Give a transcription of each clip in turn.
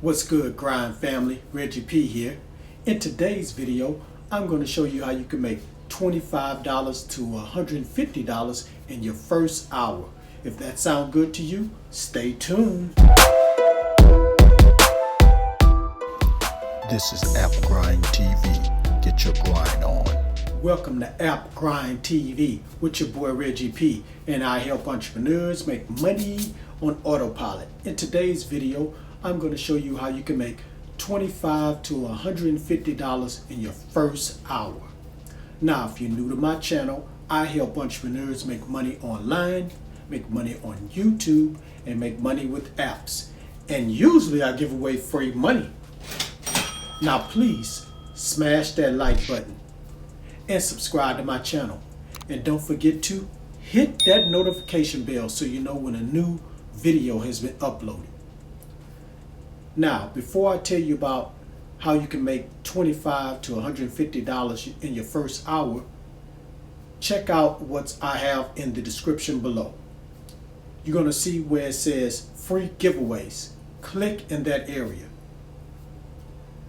What's good, grind family? Reggie P here. In today's video, I'm going to show you how you can make $25 to $150 in your first hour. If that sounds good to you, stay tuned. This is App Grind TV. Get your grind on. Welcome to App Grind TV with your boy Reggie P, and I help entrepreneurs make money on autopilot. In today's video, I'm going to show you how you can make $25 to $150 in your first hour. Now, if you're new to my channel, I help entrepreneurs make money online, make money on YouTube, and make money with apps. And usually I give away free money. Now please smash that like button and subscribe to my channel. And don't forget to hit that notification bell so you know when a new video has been uploaded. Now, before I tell you about how you can make $25 to $150 in your first hour, check out what I have in the description below. You're going to see where it says free giveaways. Click in that area.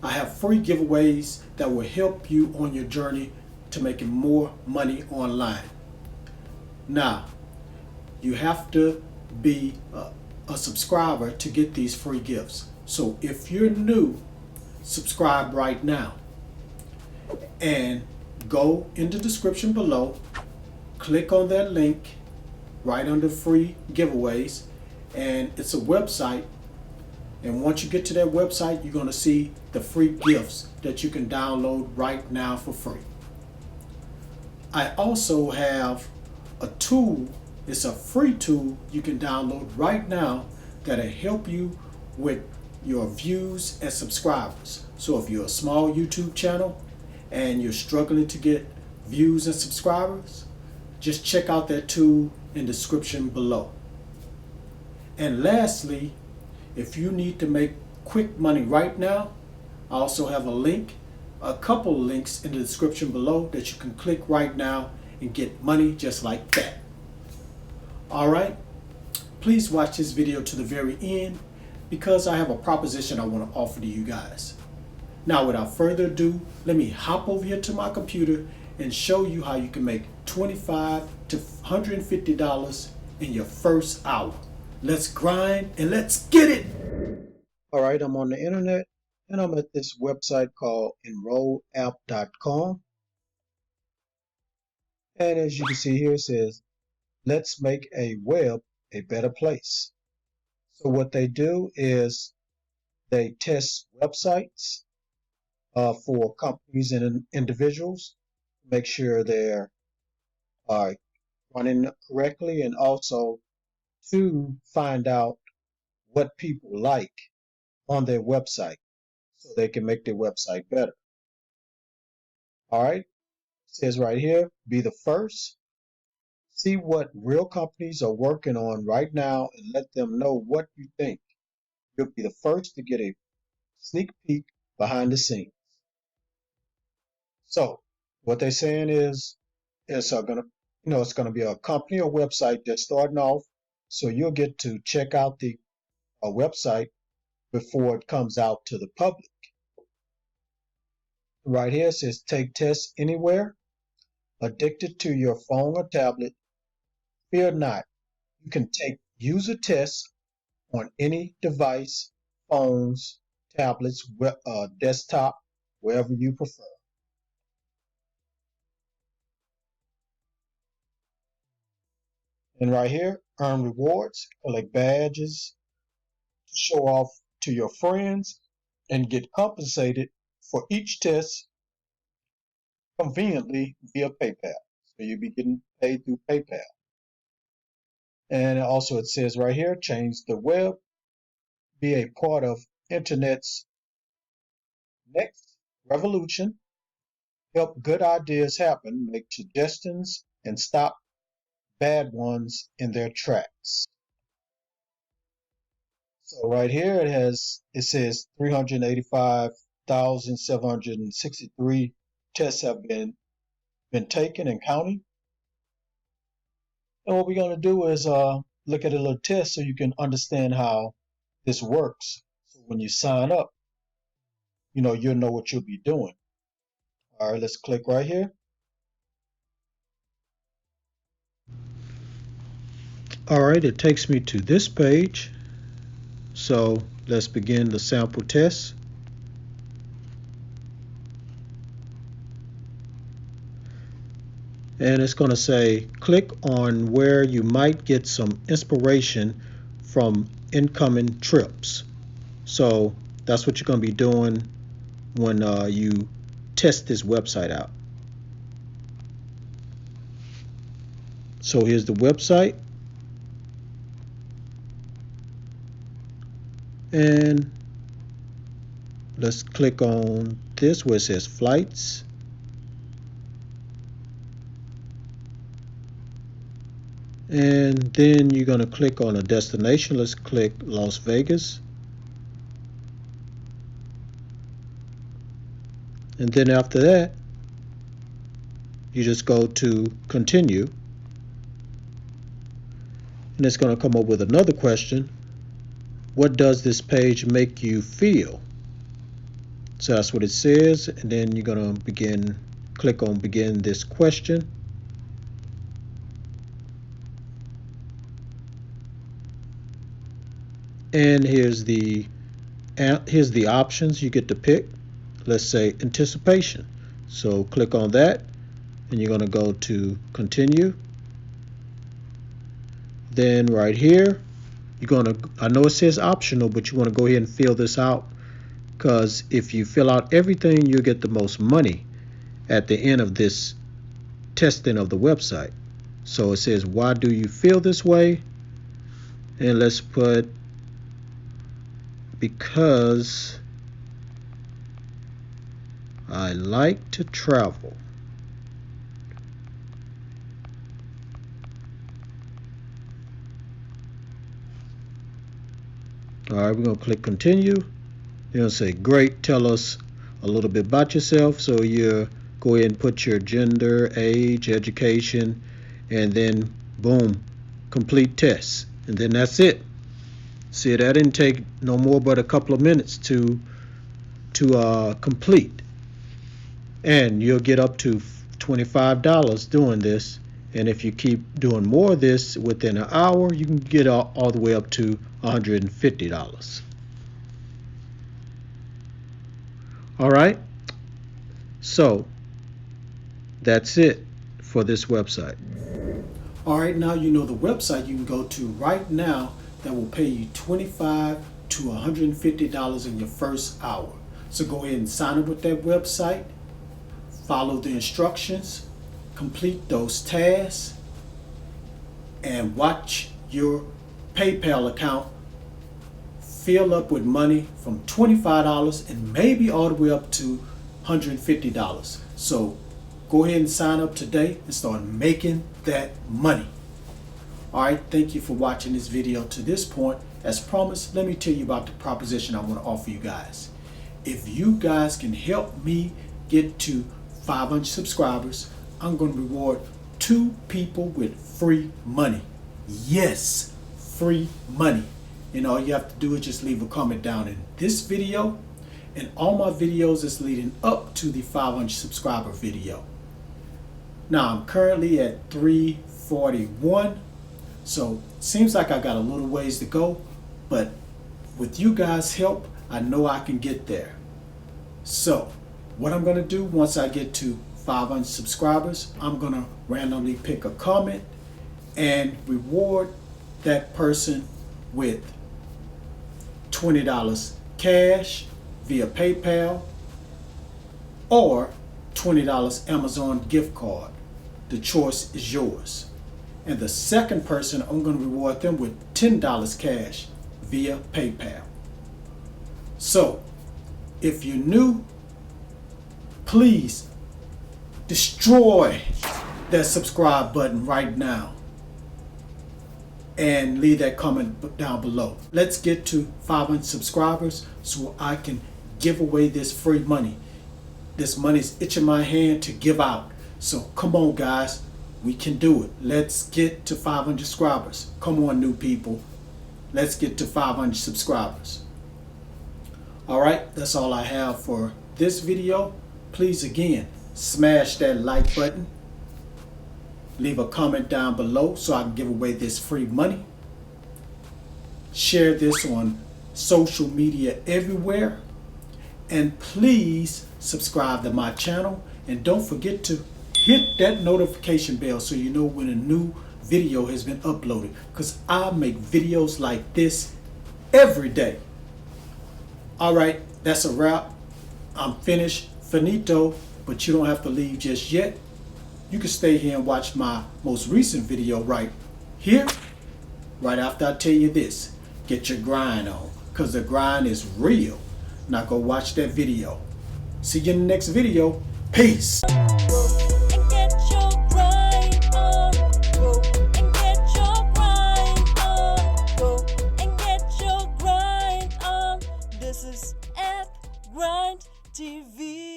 I have free giveaways that will help you on your journey to making more money online. Now, you have to be a subscriber to get these free gifts. So if you're new, subscribe right now and go in the description below, click on that link right under free giveaways, and it's a website. And once you get to that website, you're going to see the free gifts that you can download right now for free. I also have a tool. It's a free tool you can download right now that'll help you with your views and subscribers. So if you're a small YouTube channel and you're struggling to get views and subscribers, just check out that tool in the description below. And lastly, if you need to make quick money right now, I also have a couple links in the description below that you can click right now and get money just like that. All right, please watch this video to the very end because I have a proposition I want to offer to you guys. Now, without further ado, let me hop over here to my computer and show you how you can make $25 to $150 in your first hour. Let's grind and let's get it. All right, I'm on the internet and I'm at this website called enrollapp.com. And as you can see here, it says, let's make a web a better place. So what they do is they test websites for companies and individuals, make sure they're running correctly, and also to find out what people like on their website so they can make their website better. All right, it says right here, be the first. See what real companies are working on right now and let them know what you think. You'll be the first to get a sneak peek behind the scenes. So what they're saying is it's gonna be a company or website that's starting off. So you'll get to check out the website before it comes out to the public. Right here it says take tests anywhere. Addicted to your phone or tablet, fear not. You can take user tests on any device, phones, tablets, desktop, wherever you prefer. And right here, earn rewards, collect badges to show off to your friends, and get compensated for each test conveniently via PayPal. So you'll be getting paid through PayPal. And also it says right here, change the web, be a part of Internet's next revolution, help good ideas happen, make suggestions, and stop bad ones in their tracks. So right here it says 385,763 tests have been taken and counting. And what we're going to do is look at a little test so you can understand how this works. So When you sign up, you'll know what you'll be doing. All right, let's click right here. All right, it takes me to this page. So let's begin the sample test. And it's going to say click on where you might get some inspiration from incoming trips. So that's what you're going to be doing when you test this website out. So here's the website. And let's click on this where it says flights. And then you're going to click on a destination. Let's click Las Vegas. And then after that, you just go to continue. And it's going to come up with another question. What does this page make you feel? So that's what it says. And then you're going to click on begin this question. And here's the options you get to pick. Let's say anticipation. So click on that and you're going to go to continue. Then right here, I know it says optional, but you want to go ahead and fill this out, because if you fill out everything, you'll get the most money at the end of this testing of the website. So it says, why do you feel this way? And let's put, because I like to travel. All right, we're going to click continue. You're going to say, great, tell us a little bit about yourself. So you go ahead and put your gender, age, education, and then boom, complete test. And then that's it. See, that didn't take no more but a couple of minutes to complete. And you'll get up to $25 doing this. And if you keep doing more of this within an hour, you can get all the way up to $150. All right. So that's it for this website. All right, now you know the website you can go to right now that will pay you $25 to $150 in your first hour. So go ahead and sign up with that website, follow the instructions, complete those tasks, and watch your PayPal account fill up with money from $25 and maybe all the way up to $150. So go ahead and sign up today and start making that money. All right, thank you for watching this video to this point. As promised, let me tell you about the proposition I want to offer you guys. If you guys can help me get to 500 subscribers, I'm going to reward 2 people with free money. Yes, free money. And all you have to do is just leave a comment down in this video and all my videos that's leading up to the 500 subscriber video. Now I'm currently at 341, so it seems like I got a little ways to go, but with you guys' help, I know I can get there. So what I'm going to do once I get to 500 subscribers, I'm going to randomly pick a comment and reward that person with $20 cash via PayPal or $20 Amazon gift card. The choice is yours. And the second person, I'm going to reward them with $10 cash via PayPal. So if you're new, please destroy that subscribe button right now and leave that comment down below. Let's get to 500 subscribers so I can give away this free money. This money's itching my hand to give out. So come on guys, we can do it. Let's get to 500 subscribers. Come on new people, let's get to 500 subscribers. Alright, that's all I have for this video. Please again, smash that like button. Leave a comment down below so I can give away this free money. Share this on social media everywhere. And please subscribe to my channel. And don't forget to hit that notification bell so you know when a new video has been uploaded. Because I make videos like this every day. Alright, that's a wrap. I'm finished. Finito. But you don't have to leave just yet. You can stay here and watch my most recent video right here. Right after I tell you this. Get your grind on. Because the grind is real. Now go watch that video. See you in the next video. Peace. This is Ebook TV.